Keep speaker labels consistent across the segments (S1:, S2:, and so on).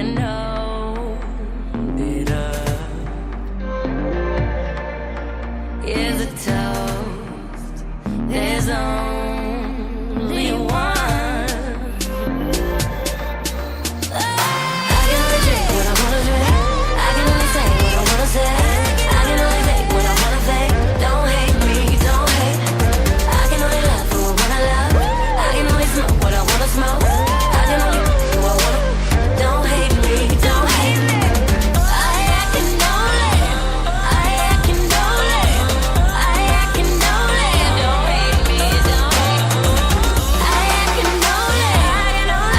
S1: and hold it up. Is a toast. There's only one. I can only drink what I wanna drink. I can only say what I wanna say. I can only think what I wanna think. Don't hate me, don't hate. I can only love who I wanna love. I can only smoke what I wanna smoke. I can only who I wanna. Don't hate me, don't hate me. I can only. Don't hate me, don't hate me. I can only.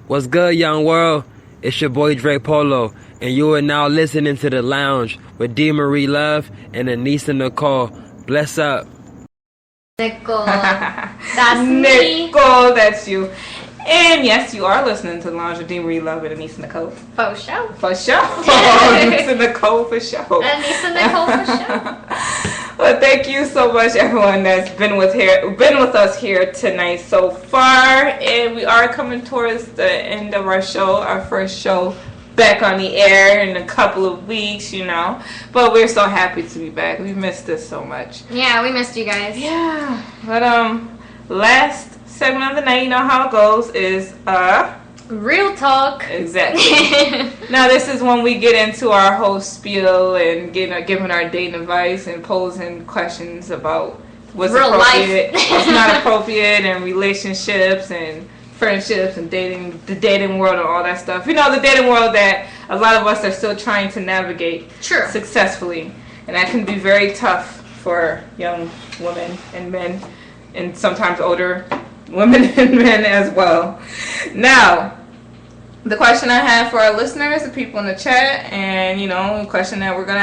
S2: What's good, young world? It's your boy Drake Polo, and you are now listening to The Lounge with D. Marie Love and Anissa Nicole. Bless up.
S3: Nicole. That's me.
S4: Nicole, that's you. And yes, you are listening to the Lounge with D. Marie Love and Anissa Nicole.
S3: For sure.
S4: For sure. Anissa Nicole for sure.
S3: Anissa Nicole for sure.
S4: Well, thank you so much, everyone that's been with us here tonight so far. And we are coming towards the end of our show, our first show back on the air in a couple of weeks, you know. But we're so happy to be back. We missed this so much.
S3: Yeah, we missed you guys.
S4: Yeah. But last segment of the night, you know how it goes, is
S3: Real talk.
S4: Exactly. Now this is when we get into our whole spiel and giving our dating advice and posing questions about what's
S3: Real
S4: appropriate,
S3: life.
S4: what's not appropriate, and relationships and friendships and dating, the dating world and all that stuff. You know, the dating world that a lot of us are still trying to navigate successfully, and that can be very tough for young women and men, and sometimes older women and men as well. Now, the question I have for our listeners, the people in the chat, and, you know, a question that we're going to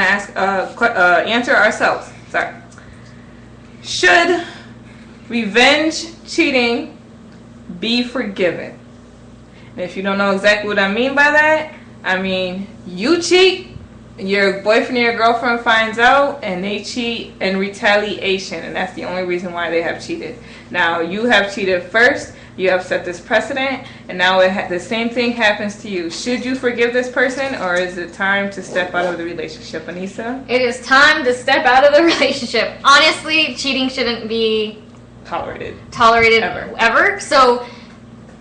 S4: answer ourselves. Sorry. Should revenge cheating be forgiven? And if you don't know exactly what I mean by that, I mean, you cheat, your boyfriend or your girlfriend finds out, and they cheat in retaliation, and that's the only reason why they have cheated. Now, you have cheated first, you have set this precedent, and now the same thing happens to you. Should you forgive this person, or is it time to step out of the relationship? Anissa?
S3: It is time to step out of the relationship. Honestly, cheating shouldn't be tolerated ever. So,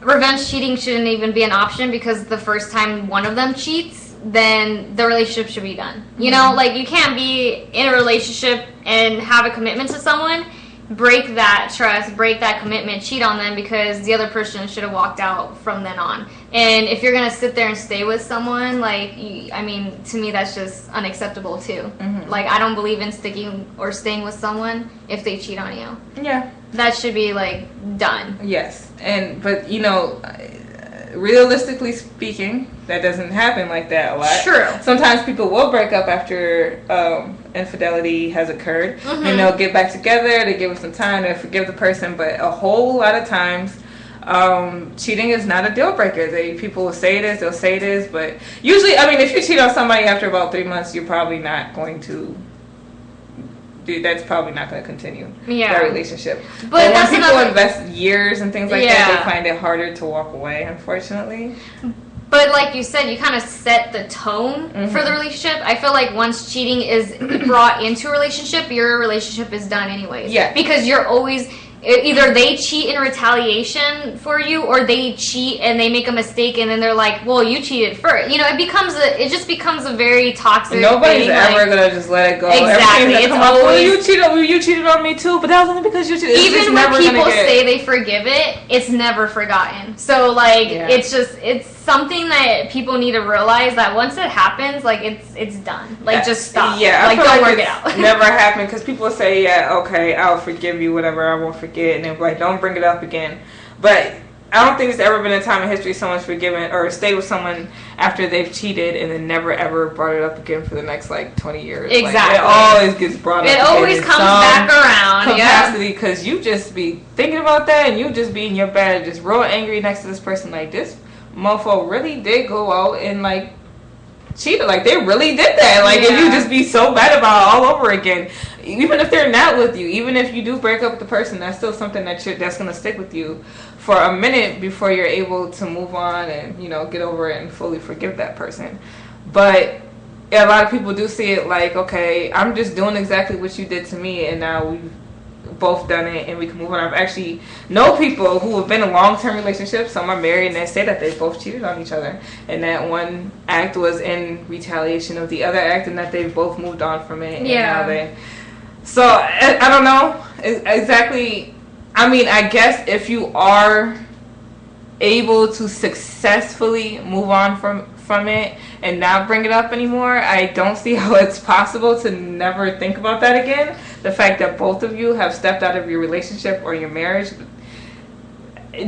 S3: revenge cheating shouldn't even be an option, because the first time one of them cheats, then the relationship should be done. You know, like, you can't be in a relationship and have a commitment to someone, break that trust, break that commitment, cheat on them because the other person should have walked out from then on. And if you're going to sit there and stay with someone, like, I mean, to me, that's just unacceptable too. Like, I don't believe in sticking or staying with someone if they cheat on you.
S4: Yeah.
S3: That should be, like, done.
S4: Yes. But, you know, realistically speaking, that doesn't happen like that a lot.
S3: True.
S4: Sometimes people will break up after infidelity has occurred, and they'll get back together, they give it some time, they forgive the person, but a whole lot of times cheating is not a deal breaker. People will say this, they'll say this, but usually, I mean, if you cheat on somebody after about 3 months, you're probably not going to that's probably not going to continue that relationship. But when people invest years and things like that, they find it harder to walk away, unfortunately.
S3: But like you said, you kind of set the tone for the relationship. I feel like once cheating is brought into a relationship, your relationship is done anyways. Yeah. Because you're always... Either they cheat in retaliation for you, or they cheat and they make a mistake, and then they're like, "Well, you cheated first." You know, it just becomes a very toxic.
S4: Nobody's ever gonna just let it go.
S3: Exactly. It's always,
S4: well, you cheated on me too, but that was only because you cheated.
S3: Even when people say they forgive it, it's never forgotten. So like, it's something that people need to realize that once it happens, like it's done. Like just stop.
S4: Yeah,
S3: like don't work it out.
S4: Never happened, because people say, "Yeah, okay, I'll forgive you, whatever, I won't forget," and they're like, "Don't bring it up again." But I don't think there's ever been a time in history someone's forgiven or stayed with someone after they've cheated and then never ever brought it up again for the next like 20 years.
S3: Exactly.
S4: Like, it always gets brought up.
S3: It always comes back around.
S4: Capacity, because you just be thinking about that and you just be in your bed just real angry next to this person. Like, this mofo really did go out and like cheated. Like, they really did that. Like, and you just be so bad about it all over again. Even if they're not with you, even if you do break up with the person, that's still something that's going to stick with you for a minute before you're able to move on and, you know, get over it and fully forgive that person. But a lot of people do see it like, okay, I'm just doing exactly what you did to me, and now we've both done it and we can move on. I've actually know people who have been in long-term relationships. Some are married and they say that they both cheated on each other, and that one act was in retaliation of the other act, and that they've both moved on from it.
S3: Yeah.
S4: And now so I don't know exactly. I mean, I guess if you are able to successfully move on from it and not bring it up anymore, I don't see how it's possible to never think about that again. The fact that both of you have stepped out of your relationship or your marriage,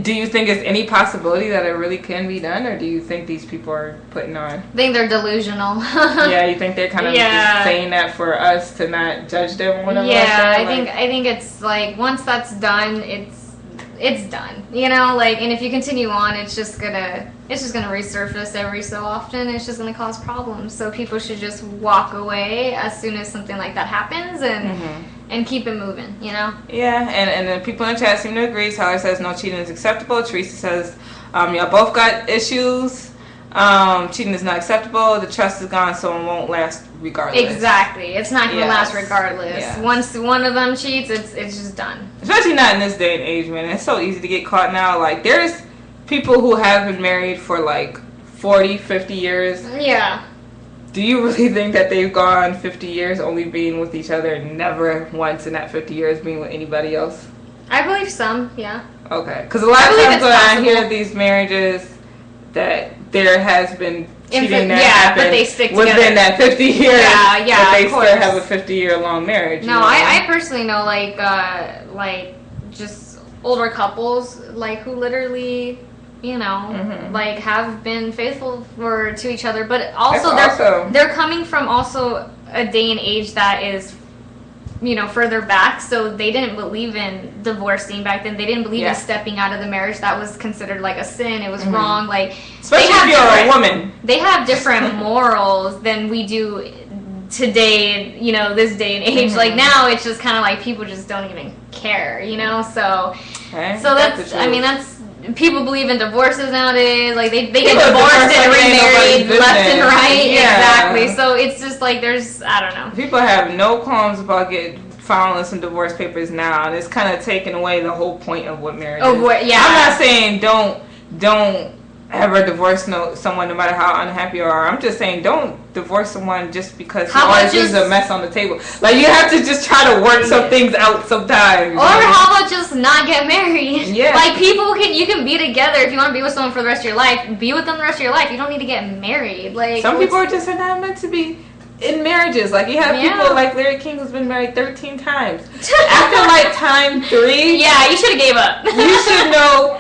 S4: do you think there's any possibility that it really can be done, or do you think these people are putting on?
S3: I think they're delusional.
S4: Yeah, you think they're kind of just saying that for us to not judge them or whatever?
S3: Yeah, I think it's like once that's done, it's done. You know, like, and if you continue on, it's just gonna resurface every so often. It's just gonna cause problems. So people should just walk away as soon as something like that happens and keep it moving, you know?
S4: Yeah, and the people in the chat seem to agree. Tyler says no cheating is acceptable. Teresa says y'all both got issues. Cheating is not acceptable. The trust is gone, so it won't last regardless.
S3: Exactly. It's not going to last regardless.
S4: Yes.
S3: Once one of them cheats, it's just done.
S4: Especially not in this day and age, man. It's so easy to get caught now. Like, there's people who have been married for like 40, 50 years.
S3: Yeah.
S4: Do you really think that they've gone 50 years only being with each other and never once in that 50 years being with anybody else?
S3: I believe some, yeah.
S4: Okay. Because a lot of times when I hear these marriages that there has been cheating that happened
S3: but they stick
S4: within
S3: together.
S4: that 50 years.
S3: Yeah,
S4: but they
S3: of
S4: still
S3: course.
S4: have a 50-year long marriage.
S3: No, I personally know like just older couples like who literally, you know, like have been faithful to each other, but also they're coming from also a day and age that is, you know, further back, so they didn't believe in divorcing back then. They didn't believe in stepping out of the marriage. That was considered like a sin. It was wrong. Like,
S4: especially if you're a woman.
S3: They have different morals than we do today, you know, this day and age. Like, now it's just kind of like people just don't even care, you know? So that's, I mean, that's, people believe in divorces nowadays. Like, they get divorced and remarried left and right. Yeah. Exactly. So it's just like there's, I don't know.
S4: People have no qualms about filing some divorce papers now, and it's kind of taking away the whole point of what marriage is.
S3: Yeah.
S4: I'm not saying don't ever divorce someone no matter how unhappy you are. I'm just saying don't divorce someone just because he always leaves a mess on the table. Like, you have to just try to work some things out sometimes.
S3: Or how about just not get married?
S4: Yeah.
S3: Like, you can be together if you want to be with someone for the rest of your life. Be with them the rest of your life. You don't need to get married. Like,
S4: some people are just not meant to be in marriages. Like, you have people like Larry King who's been married 13 times. After like time 3,
S3: you should have gave up.
S4: You should know.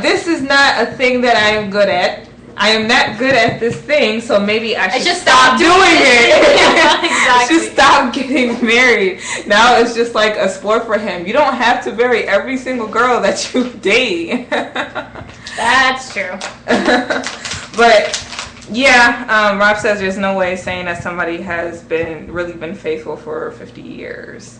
S4: This is not a thing that I am good at. I am not good at this thing, so maybe I should stop doing it.
S3: Yeah, exactly.
S4: I should stop getting married. Now it's just like a sport for him. You don't have to marry every single girl that you date.
S3: That's true.
S4: But yeah, Rob says there's no way saying that somebody has really been faithful for 50 years.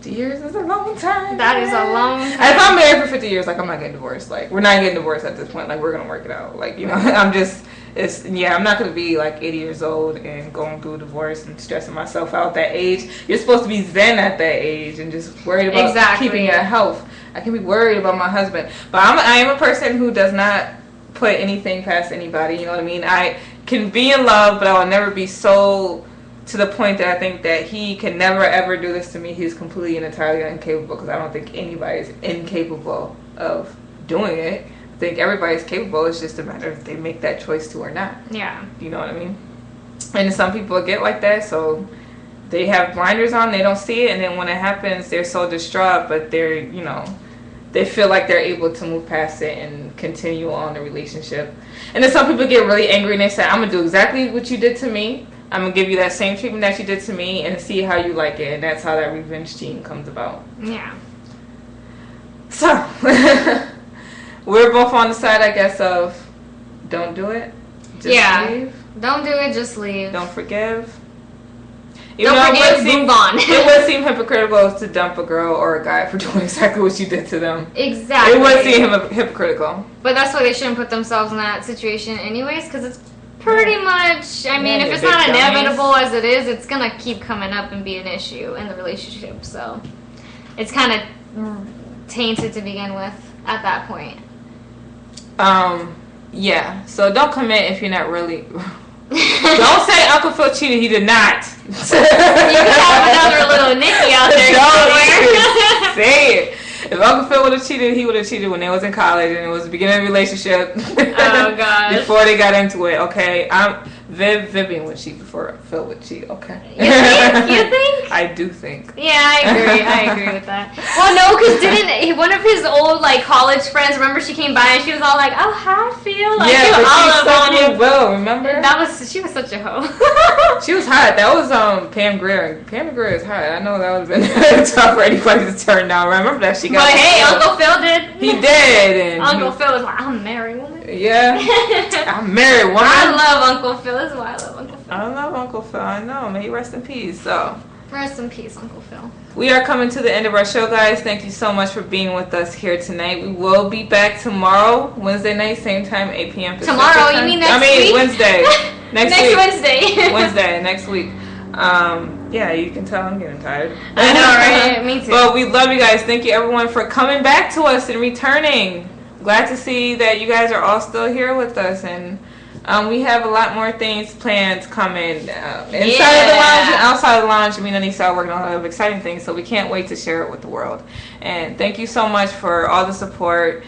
S4: 50 years is a long time.
S3: That is a long time.
S4: If I'm married for 50 years, like, I'm not getting divorced. Like, we're not getting divorced at this point. Like, we're going to work it out. Like, you know, I'm not going to be, like, 80 years old and going through a divorce and stressing myself out that age. You're supposed to be zen at that age and just worried about keeping your health. I can be worried about my husband. But I am a person who does not put anything past anybody. You know what I mean? I can be in love, but I will never be so to the point that I think that he can never ever do this to me. He's completely and entirely incapable, because I don't think anybody's incapable of doing it. I think everybody's capable. It's just a matter if they make that choice to or not.
S3: Yeah.
S4: You know what I mean? And some people get like that, so they have blinders on, they don't see it, and then when it happens, they're so distraught, but they're they feel like they're able to move past it and continue on the relationship. And then some people get really angry and they say, I'm going to do exactly what you did to me. I'm going to give you that same treatment that you did to me and see how you like it. And that's how that revenge cheating comes about.
S3: Yeah.
S4: So, we're both on the side, I guess, of don't do it. Just leave.
S3: Don't do it, just leave.
S4: Don't forgive.
S3: Don't forgive, move on.
S4: It would seem hypocritical to dump a girl or a guy for doing exactly what you did to them.
S3: Exactly.
S4: It would seem hypocritical.
S3: But that's why they shouldn't put themselves in that situation anyways, because it's pretty much, I mean, if it's not inevitable as it is, it's going to keep coming up and be an issue in the relationship. So it's kind of tainted to begin with at that point.
S4: Yeah. So don't commit if you're not really... Don't say Uncle Phil cheated. He did not.
S3: You could have another little Nikki out there somewhere.
S4: Say it. If Uncle Phil would have cheated, he would have cheated when they was in college and it was the beginning of the relationship.
S3: Oh, gosh.
S4: Before they got into it, okay? Vivian would cheat before Phil would cheat, okay?
S3: You think?
S4: I do think.
S3: Yeah, I agree with that. Well, no, because didn't one of his old, like, college friends, remember she came by and she was all like, oh, how I feel? Like,
S4: yeah, but she
S3: on him.
S4: Will, remember?
S3: She was such a hoe.
S4: She was hot. That was Pam Grier. Pam Grier is hot. I know that would have been tough for anybody to turn down. Remember that she got.
S3: But hey, Uncle Phil did.
S4: He did. And
S3: Uncle Phil was like, I'm a married woman.
S4: Yeah, I'm a married woman.
S3: I love Uncle Phil. That's why I love Uncle Phil.
S4: I love Uncle Phil. I know. May he rest in peace. So.
S3: Rest in peace, Uncle Phil.
S4: We are coming to the end of our show, guys. Thank you so much for being with us here tonight. We will be back tomorrow, Wednesday night, same time, 8 p.m. Pacific
S3: Tomorrow?
S4: time.
S3: You mean next week?
S4: Wednesday. Next week.
S3: Wednesday.
S4: Wednesday, next week. Yeah, you can tell I'm getting tired.
S3: I know, right? Me too.
S4: But we love you guys. Thank you, everyone, for coming back to us and returning. Glad to see that you guys are all still here with us. And we have a lot more things planned coming inside of the lounge and outside of the lounge. Me and Anissa are working on a lot of exciting things, so we can't wait to share it with the world. And thank you so much for all the support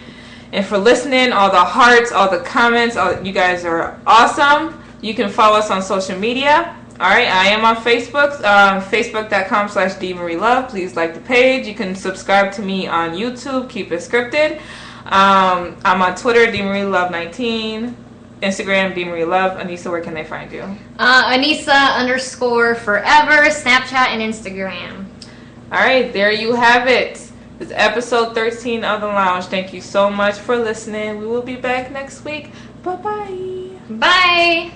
S4: and for listening, all the hearts, all the comments. You guys are awesome. You can follow us on social media. All right, I am on Facebook, facebook.com/DMarieLove. Please like the page. You can subscribe to me on YouTube, Keep It Scripted. I'm on Twitter, DMarieLove19. Instagram, DMarieLove. Anissa, where can they find you? Anissa_forever, Snapchat and Instagram. All right, there you have it. It's episode 13 of The Lounge. Thank you so much for listening. We will be back next week. Bye-bye. Bye.